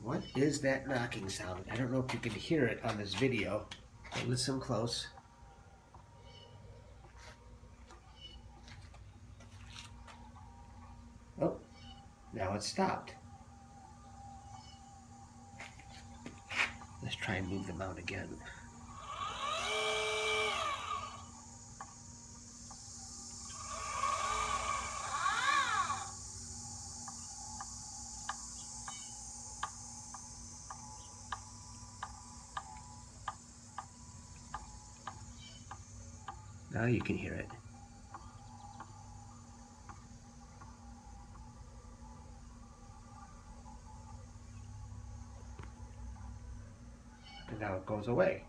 What is that knocking sound? I don't know if you can hear it on this video. Listen close. Oh, now it stopped. Let's try and move them out again. Now you can hear it. And now it goes away.